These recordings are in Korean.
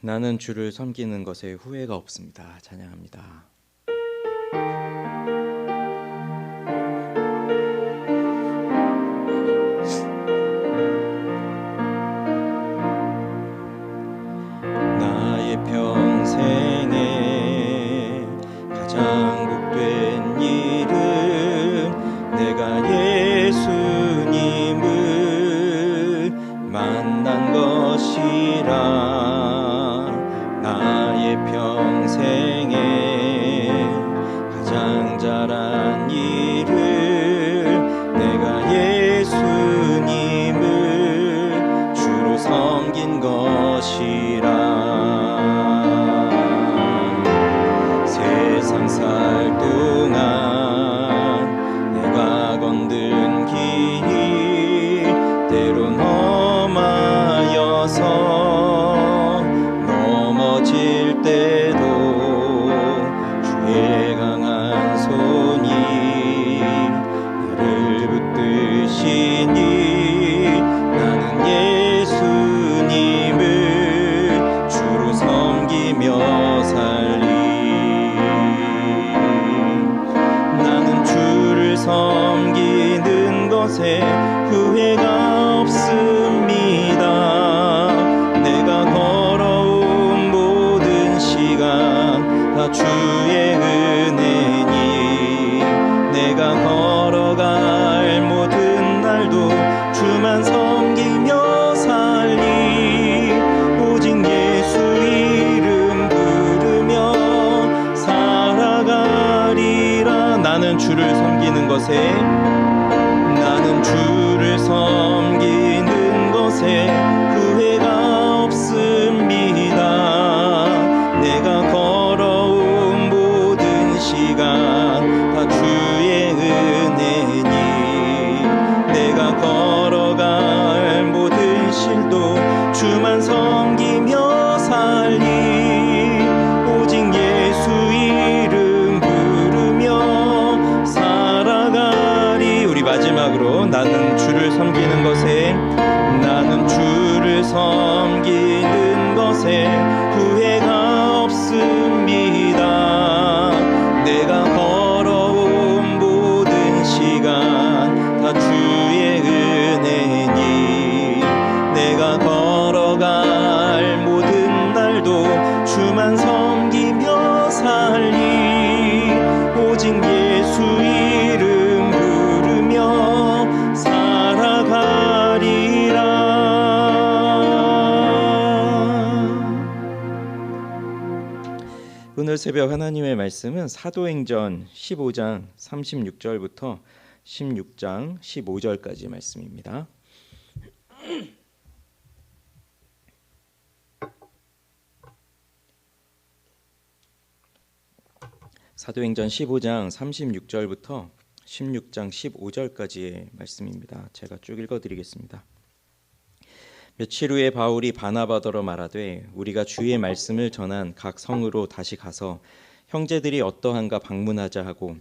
나는 주를 섬기는 것에 후회가 없습니다. 찬양합니다. 나의 평생에 가장 복된 일은 내가 예수님을 만난 것이라. 나의 평생에 가장 잘한 일을 내가 예수님을 주로 섬긴 것이라. 세상 살 동안 내가 건든 길이 때론 험하여서 넘어질 때도 주의 강한 손이 나를 붙드시니 나는 예수님을 주로 섬기며 살리. 나는 주를 섬기는 것에 후회가 없습니다. 내가 걸어온 모든 시간 다 주의 은혜니 내가 걸어갈 모든 날도 주만 섬기며 살리. 오직 예수 이름 부르며 살아가리라. 나는 주를 섬기는 것에 후회가 없습니다. 내가 걸어온 모든 시간 다 주의 은혜니 내가 걸어갈 모든 실도 주만 섬기며 살리. 오직 예수 이름 부르며 살아가리. 우리 마지막으로 나는 주를 섬기는 것에 후회가 없습니다. 내가 걸어온 모든 시간 다 주의 은혜니 내가 걸어갈 모든 날도 주만 섬기며 살리. 오직 예수 이름 부르며 살아가리라. 오늘 새벽 하나님의 말씀은 사도행전 15장 36절부터 16장 15절까지 말씀입니다. 사도행전 15장 36절부터 16장 15절까지의 말씀입니다. 제가 쭉 읽어드리겠습니다. 며칠 후에 바울이 바나바더러 말하되 우리가 주의 말씀을 전한 각 성으로 다시 가서 형제들이 어떠한가 방문하자 하고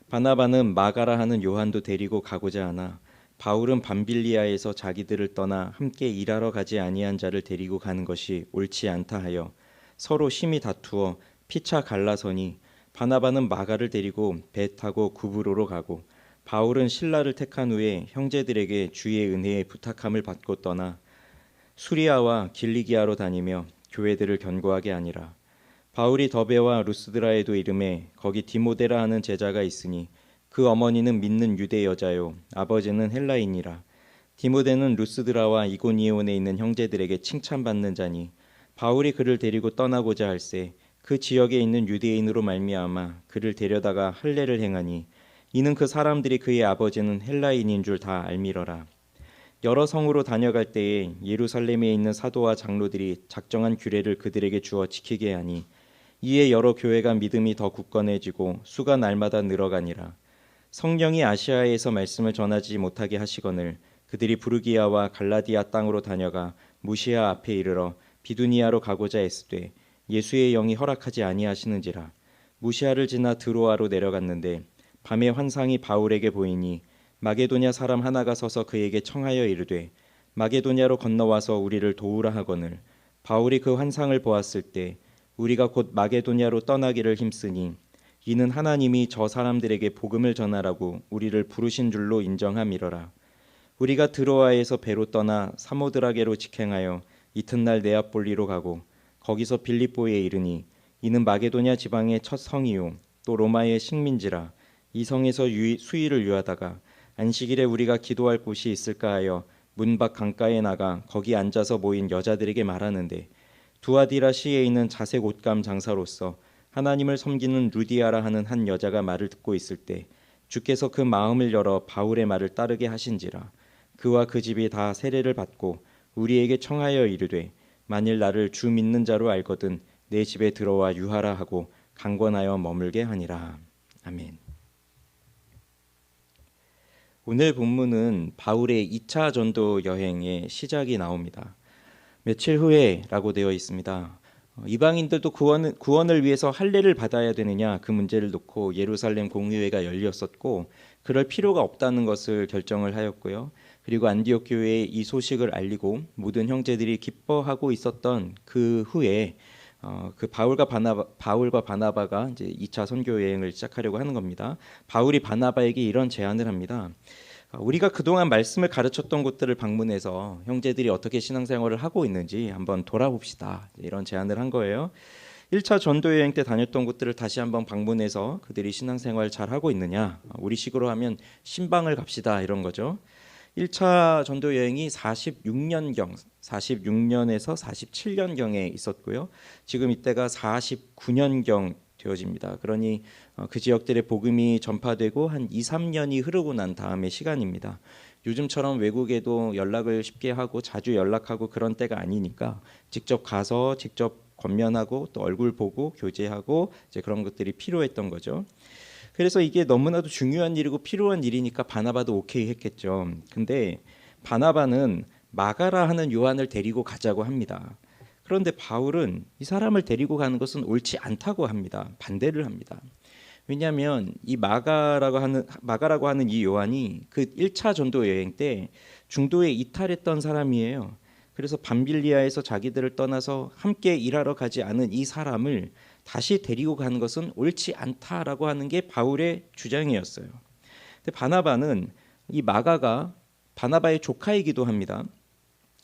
바나바는 마가라 하는 요한도 데리고 가고자 하나 바울은 밤빌리아에서 자기들을 떠나 함께 일하러 가지 아니한 자를 데리고 가는 것이 옳지 않다 하여 서로 심히 다투어 피차 갈라서니 바나바는 마가를 데리고 배 타고 구브로로 가고 바울은 실라를 택한 후에 형제들에게 주의 은혜에 부탁함을 받고 떠나 수리아와 길리기아로 다니며 교회들을 견고하게 하니라. 바울이 더베와 루스드라에도 이르매 거기 디모데라 하는 제자가 있으니 그 어머니는 믿는 유대 여자요 아버지는 헬라인이라. 디모데는 루스드라와 이고니온에 있는 형제들에게 칭찬받는 자니 바울이 그를 데리고 떠나고자 할새 그 지역에 있는 유대인으로 말미암아 그를 데려다가 할례를 행하니 이는 그 사람들이 그의 아버지는 헬라인인 줄 다 알미러라. 여러 성으로 다녀갈 때에 예루살렘에 있는 사도와 장로들이 작정한 규례를 그들에게 주어 지키게 하니 이에 여러 교회가 믿음이 더 굳건해지고 수가 날마다 늘어가니라. 성령이 아시아에서 말씀을 전하지 못하게 하시거늘 그들이 부르기아와 갈라디아 땅으로 다녀가 무시아 앞에 이르러 비두니아로 가고자 애쓰되 예수의 영이 허락하지 아니하시는지라. 무시아를 지나 드로아로 내려갔는데 밤에 환상이 바울에게 보이니 마게도냐 사람 하나가 서서 그에게 청하여 이르되 마게도냐로 건너와서 우리를 도우라 하거늘 바울이 그 환상을 보았을 때 우리가 곧 마게도냐로 떠나기를 힘쓰니 이는 하나님이 저 사람들에게 복음을 전하라고 우리를 부르신 줄로 인정함이러라. 우리가 드로아에서 배로 떠나 사모드라게로 직행하여 이튿날 네아폴리로 가고 거기서 빌립보에 이르니 이는 마게도냐 지방의 첫 성이요 또 로마의 식민지라. 이 성에서 수일을 유하다가 안식일에 우리가 기도할 곳이 있을까 하여 문 밖 강가에 나가 거기 앉아서 모인 여자들에게 말하는데 두아디라 시에 있는 자색 옷감 장사로서 하나님을 섬기는 루디아라 하는 한 여자가 말을 듣고 있을 때 주께서 그 마음을 열어 바울의 말을 따르게 하신지라. 그와 그 집이 다 세례를 받고 우리에게 청하여 이르되 만일 나를 주 믿는 자로 알거든 내 집에 들어와 유하라 하고 강권하여 머물게 하니라. 아멘. 오늘 본문은 바울의 2차 전도 여행의 시작이 나옵니다. 며칠 후에라고 되어 있습니다. 이방인들도 구원을 위해서 할례를 받아야 되느냐 그 문제를 놓고 예루살렘 공의회가 열렸었고 그럴 필요가 없다는 것을 결정을 하였고요. 그리고 안디옥 교회에 이 소식을 알리고 모든 형제들이 기뻐하고 있었던 그 후에 그 바울과 바나바가 이제 2차 선교 여행을 시작하려고 하는 겁니다. 바울이 바나바에게 이런 제안을 합니다. 우리가 그동안 말씀을 가르쳤던 곳들을 방문해서 형제들이 어떻게 신앙생활을 하고 있는지 한번 돌아봅시다. 이런 제안을 한 거예요. 1차 전도 여행 때 다녔던 곳들을 다시 한번 방문해서 그들이 신앙생활 잘 하고 있느냐, 우리 식으로 하면 신방을 갑시다 이런 거죠. 1차 전도 여행이 46년에서 47년경에 있었고요. 지금 이때가 49년경 되어집니다. 그러니 그 지역들의 복음이 전파되고 한 2, 3년이 흐르고 난 다음의 시간입니다. 요즘처럼 외국에도 연락을 쉽게 하고 자주 연락하고 그런 때가 아니니까 직접 가서 직접 권면하고 또 얼굴 보고 교제하고 이제 그런 것들이 필요했던 거죠. 그래서 이게 너무나도 중요한 일이고 필요한 일이니까 바나바도 오케이 했겠죠. 근데 바나바는 마가라 하는 요한을 데리고 가자고 합니다. 그런데 바울은 이 사람을 데리고 가는 것은 옳지 않다고 합니다. 반대를 합니다. 왜냐하면 이 마가라고 하는 이 요한이 그 1차 전도 여행 때 중도에 이탈했던 사람이에요. 그래서 밤빌리아에서 자기들을 떠나서 함께 일하러 가지 않은 이 사람을 다시 데리고 가는 것은 옳지 않다라고 하는 게 바울의 주장이었어요. 근데 바나바는 이 마가가 바나바의 조카이기도 합니다.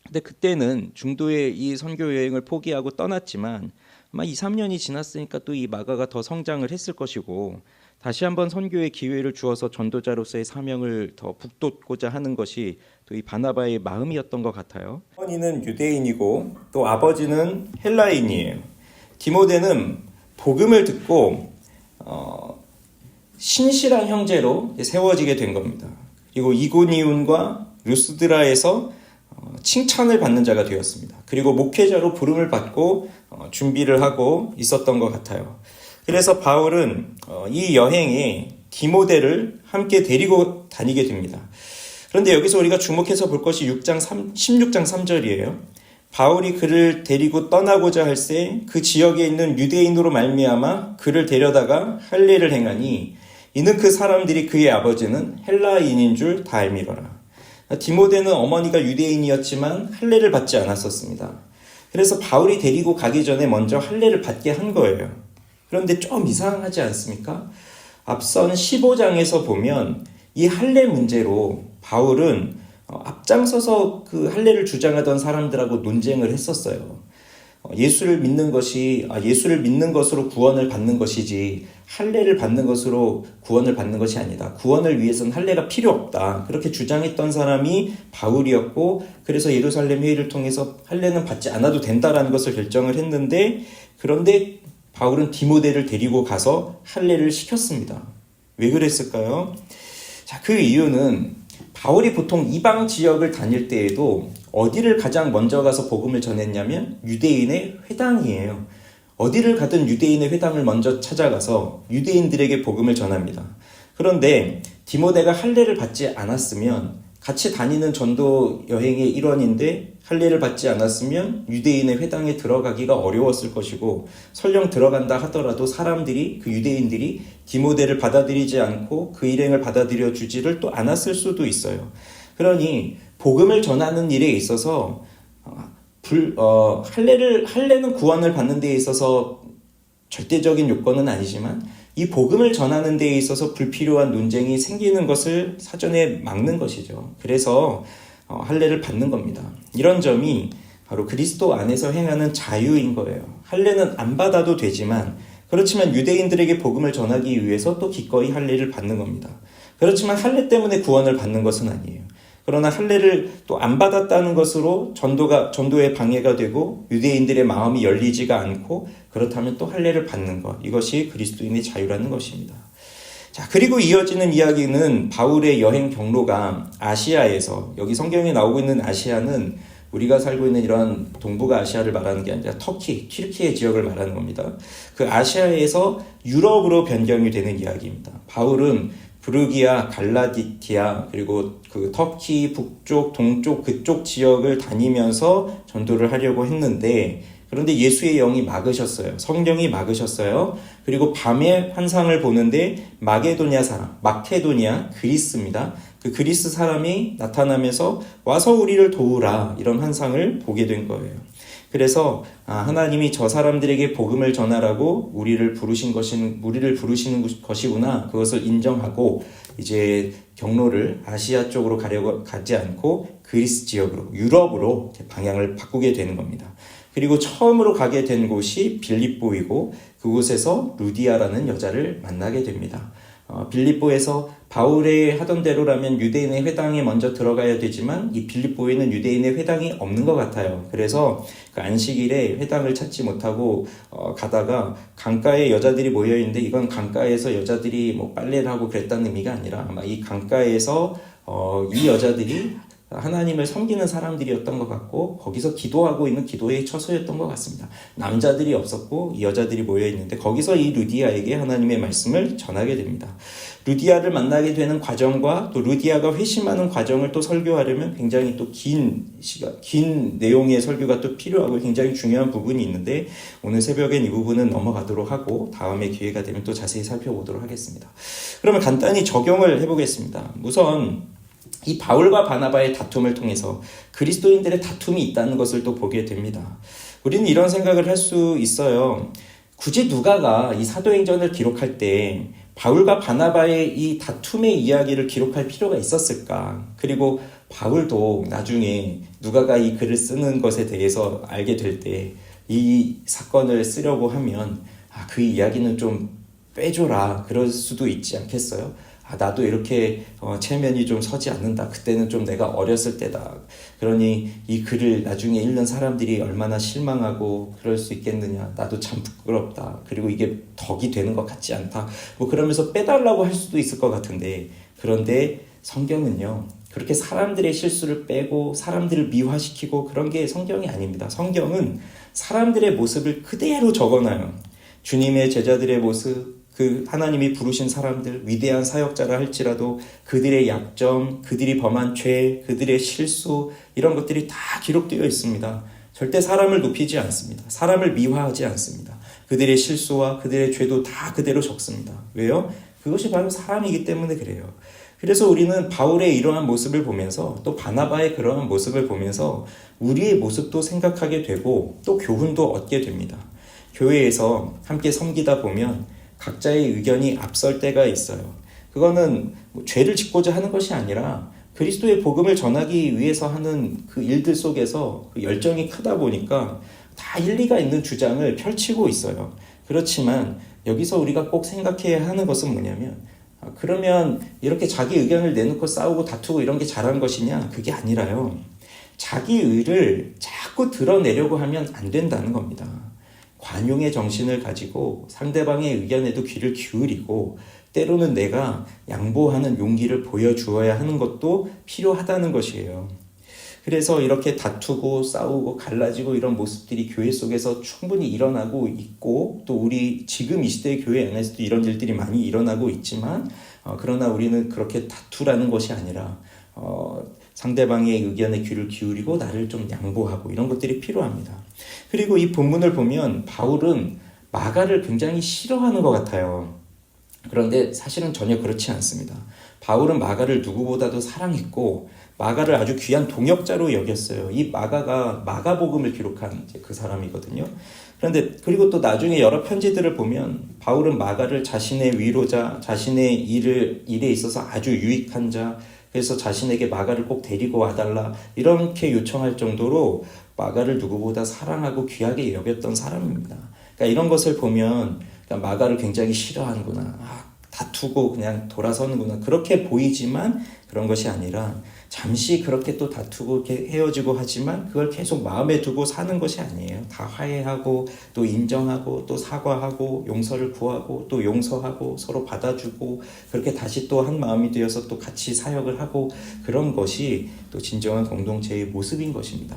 근데 그때는 중도의 이 선교 여행을 포기하고 떠났지만 아마 2, 3년이 지났으니까 또 이 마가가 더 성장을 했을 것이고 다시 한번 선교의 기회를 주어서 전도자로서의 사명을 더 북돋고자 하는 것이 또 이 바나바의 마음이었던 것 같아요. 어머니는 유대인이고 또 아버지는 헬라인이에요. 디모데는 복음을 듣고 신실한 형제로 세워지게 된 겁니다. 그리고 이고니온과 루스드라에서 칭찬을 받는 자가 되었습니다. 그리고 목회자로 부름을 받고 준비를 하고 있었던 것 같아요. 그래서 바울은 이 여행에 디모데를 함께 데리고 다니게 됩니다. 그런데 여기서 우리가 주목해서 볼 것이 16장 3절이에요. 바울이 그를 데리고 떠나고자 할새 그 지역에 있는 유대인으로 말미암아 그를 데려다가 할례를 행하니 이는 그 사람들이 그의 아버지는 헬라인인 줄 다 알미러라. 디모데는 어머니가 유대인이었지만 할례를 받지 않았었습니다. 그래서 바울이 데리고 가기 전에 먼저 할례를 받게 한 거예요. 그런데 좀 이상하지 않습니까? 앞선 15장에서 보면 이 할례 문제로 바울은 앞장서서 그 할례를 주장하던 사람들하고 논쟁을 했었어요. 예수를 믿는 것으로 구원을 받는 것이지 할례를 받는 것으로 구원을 받는 것이 아니다. 구원을 위해서는 할례가 필요 없다. 그렇게 주장했던 사람이 바울이었고 그래서 예루살렘 회의를 통해서 할례는 받지 않아도 된다라는 것을 결정을 했는데 그런데 바울은 디모데를 데리고 가서 할례를 시켰습니다. 왜 그랬을까요? 자, 그 이유는 바울이 보통 이방 지역을 다닐 때에도 어디를 가장 먼저 가서 복음을 전했냐면 유대인의 회당이에요. 어디를 가든 유대인의 회당을 먼저 찾아가서 유대인들에게 복음을 전합니다. 그런데 디모데가 할례를 받지 않았으면 같이 다니는 전도 여행의 일원인데 할례를 받지 않았으면 유대인의 회당에 들어가기가 어려웠을 것이고 설령 들어간다 하더라도 사람들이 그 유대인들이 디모데를 받아들이지 않고 그 일행을 받아들여 주지를 또 않았을 수도 있어요. 그러니 복음을 전하는 일에 있어서 할례는 구원을 받는 데 있어서 절대적인 요건은 아니지만 이 복음을 전하는 데 있어서 불필요한 논쟁이 생기는 것을 사전에 막는 것이죠. 그래서 할례를 받는 겁니다. 이런 점이 바로 그리스도 안에서 행하는 자유인 거예요. 할례는 안 받아도 되지만 그렇지만 유대인들에게 복음을 전하기 위해서 또 기꺼이 할례를 받는 겁니다. 그렇지만 할례 때문에 구원을 받는 것은 아니에요. 그러나 할례를 또 안 받았다는 것으로 전도에 방해가 되고 유대인들의 마음이 열리지가 않고 그렇다면 또 할례를 받는 것, 이것이 그리스도인의 자유라는 것입니다. 자, 그리고 이어지는 이야기는 바울의 여행 경로가 아시아에서, 여기 성경에 나오고 있는 아시아는 우리가 살고 있는 이런 동북아 아시아를 말하는 게 아니라 튀르키예 지역을 말하는 겁니다. 그 아시아에서 유럽으로 변경이 되는 이야기입니다. 바울은 부르기아, 갈라디티아, 그리고 그 터키 북쪽, 동쪽 그쪽 지역을 다니면서 전도를 하려고 했는데 그런데 예수의 영이 막으셨어요. 성령이 막으셨어요. 그리고 밤에 환상을 보는데 마케도니아, 그리스입니다. 그 그리스 사람이 나타나면서 와서 우리를 도우라, 이런 환상을 보게 된 거예요. 그래서 하나님이 저 사람들에게 복음을 전하라고 우리를 부르시는 것이구나, 그것을 인정하고 이제 경로를 아시아 쪽으로 가지 않고 그리스 지역으로, 유럽으로 방향을 바꾸게 되는 겁니다. 그리고 처음으로 가게 된 곳이 빌립보이고 그곳에서 루디아라는 여자를 만나게 됩니다. 빌립보에서 바울의 하던 대로라면 유대인의 회당에 먼저 들어가야 되지만 이 빌립보에는 유대인의 회당이 없는 것 같아요. 그래서 그 안식일에 회당을 찾지 못하고 가다가 강가에 여자들이 모여있는데, 이건 강가에서 여자들이 뭐 빨래를 하고 그랬다는 의미가 아니라 아마 이 강가에서 이 여자들이 하나님을 섬기는 사람들이었던 것 같고 거기서 기도하고 있는 기도의 처소였던 것 같습니다. 남자들이 없었고 이 여자들이 모여있는데 거기서 이 루디아에게 하나님의 말씀을 전하게 됩니다. 루디아를 만나게 되는 과정과 또 루디아가 회심하는 과정을 또 설교하려면 굉장히 또 긴 내용의 설교가 또 필요하고 굉장히 중요한 부분이 있는데 오늘 새벽엔 이 부분은 넘어가도록 하고 다음에 기회가 되면 또 자세히 살펴보도록 하겠습니다. 그러면 간단히 적용을 해보겠습니다. 우선 이 바울과 바나바의 다툼을 통해서 그리스도인들의 다툼이 있다는 것을 또 보게 됩니다. 우리는 이런 생각을 할 수 있어요. 굳이 누가가 이 사도행전을 기록할 때 바울과 바나바의 이 다툼의 이야기를 기록할 필요가 있었을까? 그리고 바울도 나중에 누가가 이 글을 쓰는 것에 대해서 알게 될 때 이 사건을 쓰려고 하면 그 이야기는 좀 빼줘라, 그럴 수도 있지 않겠어요? 나도 이렇게 체면이 좀 서지 않는다. 그때는 좀 내가 어렸을 때다. 그러니 이 글을 나중에 읽는 사람들이 얼마나 실망하고 그럴 수 있겠느냐. 나도 참 부끄럽다. 그리고 이게 덕이 되는 것 같지 않다. 뭐 그러면서 빼달라고 할 수도 있을 것 같은데, 그런데 성경은요, 그렇게 사람들의 실수를 빼고 사람들을 미화시키고 그런 게 성경이 아닙니다. 성경은 사람들의 모습을 그대로 적어놔요. 주님의 제자들의 모습, 그 하나님이 부르신 사람들, 위대한 사역자라 할지라도 그들의 약점, 그들이 범한 죄, 그들의 실수, 이런 것들이 다 기록되어 있습니다. 절대 사람을 높이지 않습니다. 사람을 미화하지 않습니다. 그들의 실수와 그들의 죄도 다 그대로 적습니다. 왜요? 그것이 바로 사람이기 때문에 그래요. 그래서 우리는 바울의 이러한 모습을 보면서 또 바나바의 그러한 모습을 보면서 우리의 모습도 생각하게 되고 또 교훈도 얻게 됩니다. 교회에서 함께 섬기다 보면 각자의 의견이 앞설 때가 있어요. 그거는 죄를 짓고자 하는 것이 아니라 그리스도의 복음을 전하기 위해서 하는 그 일들 속에서 그 열정이 크다 보니까 다 일리가 있는 주장을 펼치고 있어요. 그렇지만 여기서 우리가 꼭 생각해야 하는 것은 뭐냐면, 그러면 이렇게 자기 의견을 내놓고 싸우고 다투고 이런 게 잘한 것이냐? 그게 아니라요. 자기 의를 자꾸 드러내려고 하면 안 된다는 겁니다. 관용의 정신을 가지고 상대방의 의견에도 귀를 기울이고 때로는 내가 양보하는 용기를 보여주어야 하는 것도 필요하다는 것이에요. 그래서 이렇게 다투고 싸우고 갈라지고 이런 모습들이 교회 속에서 충분히 일어나고 있고 또 우리 지금 이 시대의 교회 안에서도 이런 일들이 많이 일어나고 있지만 그러나 우리는 그렇게 다투라는 것이 아니라 상대방의 의견에 귀를 기울이고 나를 좀 양보하고 이런 것들이 필요합니다. 그리고 이 본문을 보면 바울은 마가를 굉장히 싫어하는 것 같아요. 그런데 사실은 전혀 그렇지 않습니다. 바울은 마가를 누구보다도 사랑했고 마가를 아주 귀한 동역자로 여겼어요. 이 마가가 마가복음을 기록한 이제 그 사람이거든요. 그런데 그리고 또 나중에 여러 편지들을 보면 바울은 마가를 자신의 위로자, 자신의 일에 있어서 아주 유익한 자, 그래서 자신에게 마가를 꼭 데리고 와달라 이렇게 요청할 정도로 마가를 누구보다 사랑하고 귀하게 여겼던 사람입니다. 그러니까 이런 것을 보면 그러니까 마가를 굉장히 싫어하는구나, 다투고 그냥 돌아서는구나 그렇게 보이지만 그런 것이 아니라 잠시 그렇게 또 다투고 이렇게 헤어지고 하지만 그걸 계속 마음에 두고 사는 것이 아니에요. 다 화해하고 또 인정하고 또 사과하고 용서를 구하고 또 용서하고 서로 받아주고 그렇게 다시 또 한 마음이 되어서 또 같이 사역을 하고 그런 것이 또 진정한 공동체의 모습인 것입니다.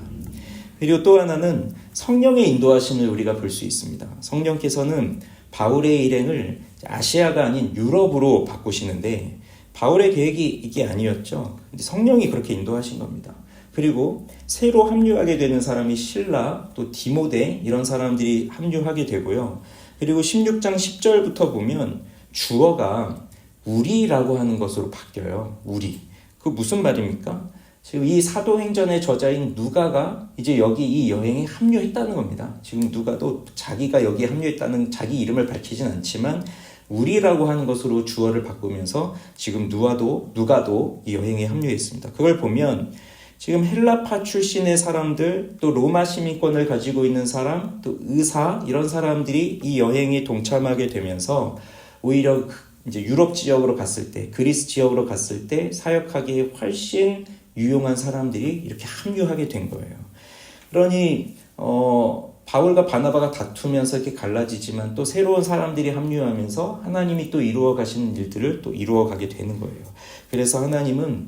그리고 또 하나는 성령의 인도하심을 우리가 볼 수 있습니다. 성령께서는 바울의 일행을 아시아가 아닌 유럽으로 바꾸시는데 바울의 계획이 이게 아니었죠. 성령이 그렇게 인도하신 겁니다. 그리고 새로 합류하게 되는 사람이 실라, 또 디모데 이런 사람들이 합류하게 되고요. 그리고 16장 10절부터 보면 주어가 우리라고 하는 것으로 바뀌어요. 우리. 그 무슨 말입니까? 지금 이 사도행전의 저자인 누가가 이제 여기 이 여행에 합류했다는 겁니다. 지금 누가도 자기가 여기에 합류했다는 자기 이름을 밝히진 않지만 우리라고 하는 것으로 주어를 바꾸면서 지금 누가도 이 여행에 합류했습니다. 그걸 보면 지금 헬라파 출신의 사람들, 또 로마 시민권을 가지고 있는 사람, 또 의사 이런 사람들이 이 여행에 동참하게 되면서 오히려 이제 유럽 지역으로 갔을 때, 그리스 지역으로 갔을 때 사역하기에 훨씬 유용한 사람들이 이렇게 합류하게 된 거예요. 그러니 바울과 바나바가 다투면서 이렇게 갈라지지만 또 새로운 사람들이 합류하면서 하나님이 또 이루어 가시는 일들을 또 이루어 가게 되는 거예요. 그래서 하나님은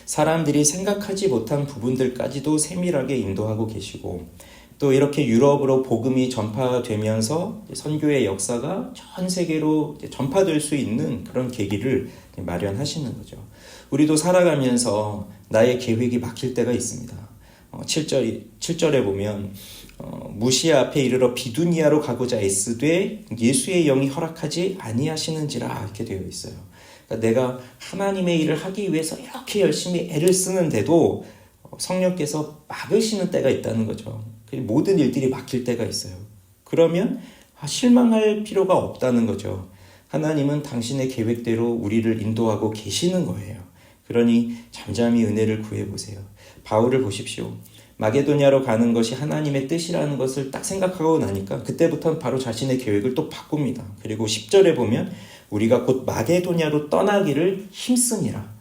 사람들이 생각하지 못한 부분들까지도 세밀하게 인도하고 계시고 또 이렇게 유럽으로 복음이 전파되면서 선교의 역사가 전 세계로 전파될 수 있는 그런 계기를 마련하시는 거죠. 우리도 살아가면서 나의 계획이 막힐 때가 있습니다. 7절에 보면 무시아 앞에 이르러 비두니아로 가고자 애쓰되 예수의 영이 허락하지 아니하시는지라 이렇게 되어 있어요. 그러니까 내가 하나님의 일을 하기 위해서 이렇게 열심히 애를 쓰는데도 성령께서 막으시는 때가 있다는 거죠. 모든 일들이 막힐 때가 있어요. 그러면 실망할 필요가 없다는 거죠. 하나님은 당신의 계획대로 우리를 인도하고 계시는 거예요. 그러니 잠잠히 은혜를 구해보세요. 바울을 보십시오. 마게도냐로 가는 것이 하나님의 뜻이라는 것을 딱 생각하고 나니까 그때부터는 바로 자신의 계획을 또 바꿉니다. 그리고 10절에 보면 우리가 곧 마게도냐로 떠나기를 힘쓰니라.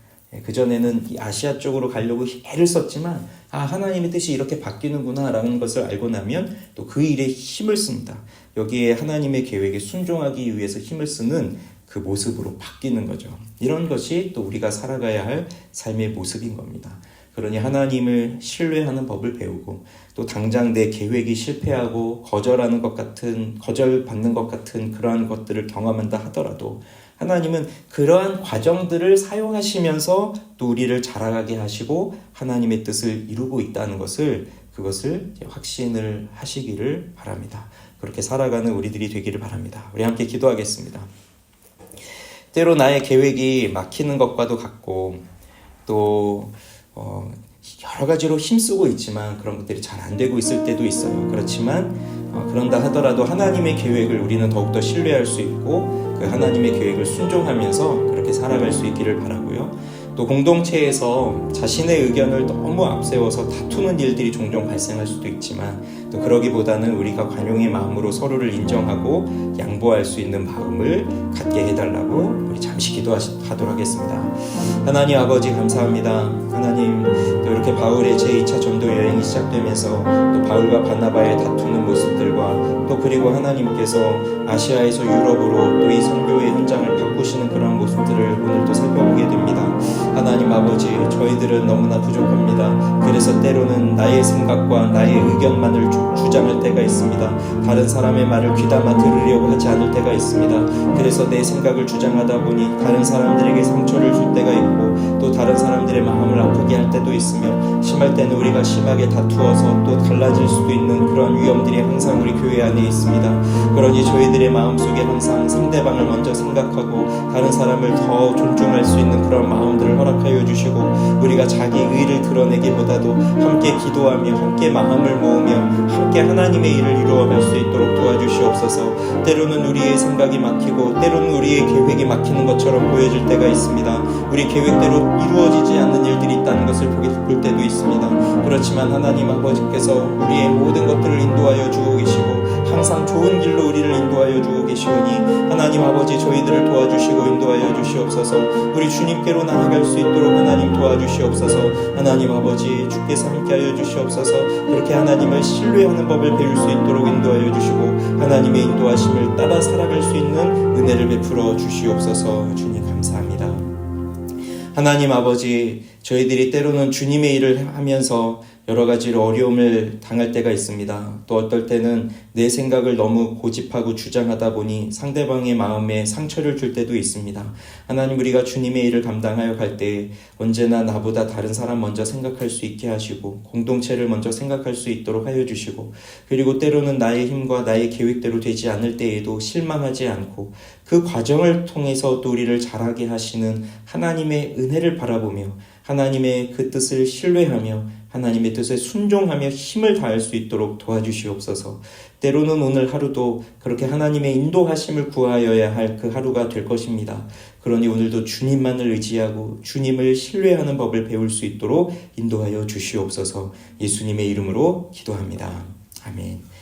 그전에는 아시아 쪽으로 가려고 애를 썼지만 하나님의 뜻이 이렇게 바뀌는구나 라는 것을 알고 나면 또 그 일에 힘을 씁니다. 여기에 하나님의 계획에 순종하기 위해서 힘을 쓰는 그 모습으로 바뀌는 거죠. 이런 것이 또 우리가 살아가야 할 삶의 모습인 겁니다. 그러니 하나님을 신뢰하는 법을 배우고 또 당장 내 계획이 실패하고 거절받는 것 같은 그러한 것들을 경험한다 하더라도 하나님은 그러한 과정들을 사용하시면서 또 우리를 자라가게 하시고 하나님의 뜻을 이루고 있다는 그것을 확신을 하시기를 바랍니다. 그렇게 살아가는 우리들이 되기를 바랍니다. 우리 함께 기도하겠습니다. 때로 나의 계획이 막히는 것과도 같고 또 여러 가지로 힘쓰고 있지만 그런 것들이 잘 안 되고 있을 때도 있어요. 그렇지만 그런다 하더라도 하나님의 계획을 우리는 더욱더 신뢰할 수 있고 그 하나님의 계획을 순종하면서 그렇게 살아갈 수 있기를 바라고요. 또 공동체에서 자신의 의견을 너무 앞세워서 다투는 일들이 종종 발생할 수도 있지만 또 그러기보다는 우리가 관용의 마음으로 서로를 인정하고 양보할 수 있는 마음을 갖게 해달라고 우리 잠시 기도하도록 하겠습니다. 하나님 아버지 감사합니다. 하나님 또 이렇게 바울의 제2차 전도 여행이 시작되면서 또 바울과 바나바의 다투는 모습들과 또 그리고 하나님께서 아시아에서 유럽으로 또 이 선교의 현장을 바꾸시는 그런 모습들을 오늘 또 살펴보게 됩니다. 하나님 아버지, 저희들은 너무나 부족합니다. 그래서 때로는 나의 생각과 나의 의견만을 주장할 때가 있습니다. 다른 사람의 말을 귀담아 들으려고 하지 않을 때가 있습니다. 그래서 내 생각을 주장하다 보니 다른 사람들에게 상처를 줄 때가 있고, 또 다른 사람들의 마음을 아프게 할 때도 있으며, 심할 때는 우리가 심하게 다투어서 또 달라질 수도 있는 그런 위험들이 항상 우리 교회 안에 있습니다. 그러니 저희들의 마음속에 항상 상대방을 먼저 생각하고 다른 사람을 더 존중할 수 있는 그런 마음들을 허락하여 주시고, 우리가 자기 의를 드러내기보다도 함께 기도하며 함께 마음을 모으며 함께 하나님의 일을 이루어갈 수 있도록 도와주시옵소서. 때로는 우리의 생각이 막히고 때로는 우리의 계획이 막히는 것처럼 보여질 때가 있습니다. 우리 계획대로 이루어지지 않는 일들이 있다는 것을 볼 때도 있습니다. 그렇지만 하나님 아버지께서 우리의 모든 것들을 인도하여 주고 계시고 항상 좋은 길로 우리를 인도하여 주고 계시오니, 하나님 아버지, 저희들을 도와주시고 인도하여 주시옵소서. 우리 주님께로 나아갈 수 있도록 하나님 도와주시옵소서. 하나님 아버지, 주께서 함께하여 주시옵소서. 그렇게 하나님을 신뢰하는 법을 배울 수 있도록 인도하여 주시고 하나님의 인도하심을 따라 살아갈 수 있는 은혜를 베풀어 주시옵소서. 주님 감사합니다. 하나님 아버지, 저희들이 때로는 주님의 일을 하면서 여러 가지로 어려움을 당할 때가 있습니다. 또 어떨 때는 내 생각을 너무 고집하고 주장하다 보니 상대방의 마음에 상처를 줄 때도 있습니다. 하나님, 우리가 주님의 일을 감당하여 갈 때 언제나 나보다 다른 사람 먼저 생각할 수 있게 하시고 공동체를 먼저 생각할 수 있도록 하여 주시고, 그리고 때로는 나의 힘과 나의 계획대로 되지 않을 때에도 실망하지 않고 그 과정을 통해서 또 우리를 자라게 하시는 하나님의 은혜를 바라보며 하나님의 그 뜻을 신뢰하며 하나님의 뜻에 순종하며 힘을 다할 수 있도록 도와주시옵소서. 때로는 오늘 하루도 그렇게 하나님의 인도하심을 구하여야 할 그 하루가 될 것입니다. 그러니 오늘도 주님만을 의지하고 주님을 신뢰하는 법을 배울 수 있도록 인도하여 주시옵소서. 예수님의 이름으로 기도합니다. 아멘.